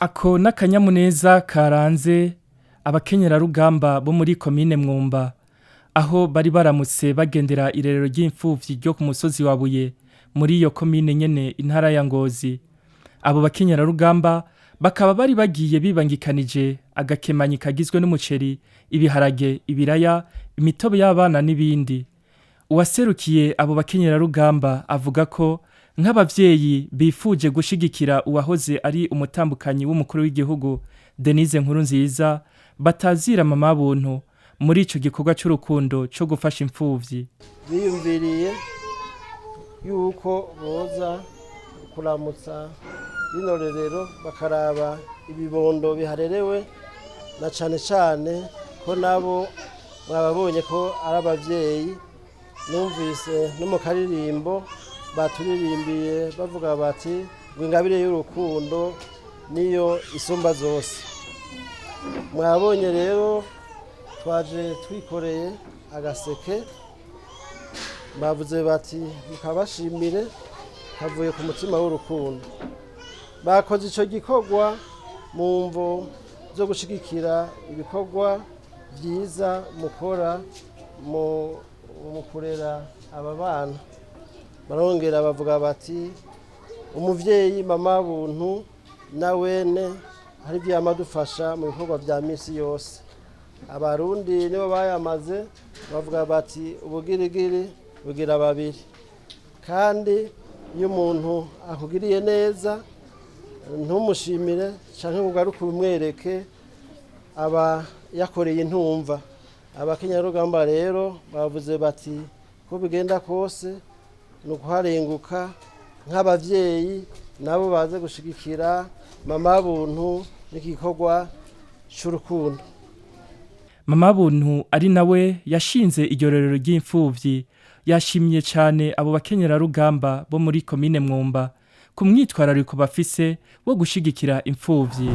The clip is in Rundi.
Ako n'akanyamuneza karanze abakenyerarugamba bo muri komine Mwumba, aho bari baramutse bagendera irerero ry'imfuvyi ryo ku musozi wa Buye muri iyo komine nyene intara ya Ngozi. Abo bakenyerarugamba bakaba bari bagiye bibangikanije agakemanyi kagizwe n'umuceri, ibiharage, ibiraya, imitobe y'abana n'ibindi. Uwaserukiye abo bakenyerarugamba avuga ko nk'abavyeyi bifuje gushigikira uwahoze ari umutambukanyi w'umukuru w'igihugu Denise Nkurunziza batazira mama buntu muri ico gikorwa c'urukundo co gufasha imfuvyi. Biyumviriye yuko boza kuramutsa rino rerero bakaraba ibibondo biharerewe, na cane cane ko nabo mwababonye ko ari abavyeyi. Numvise no mu karirimbo baturirimbiye bavuga bati ngo ingabire y'urukundo niyo isumba zose. Mwabonye rero twaje twikoreye agaseke, bavuze bati mukabashimire kavuye ku mutima w'urukundo. Bakoze ico gikorwa mu mvo zo gushigikira ibikorwa vyiza mukora mu kurera aba bana. Barongera bavuga bati umuvyeyi mama buntu na wene hari ivyo yamadufasha mu bikorwa vya misi yose. Abarundi nibo bayamaze bavuga bati ubugirigiri bugira babiri, kandi iyo umuntu akugiriye neza ntumushimire canke ugaruke umwereke aba yakoreye intumva. Abakenyarugamba rero bavuze bati ko bigenda kose ni ukuharenguka nk'abavyeyi nabo baze gushigikira mama buntu n'igikorwa c'urukundo. Mama buntu ari nawe yashinze iryo rerero ry'imfuvyi yashimye cane abo bakenyerarugamba bo muri komine Mwumba ku mwitwarariko bafise wo gushigikira imfuvyi.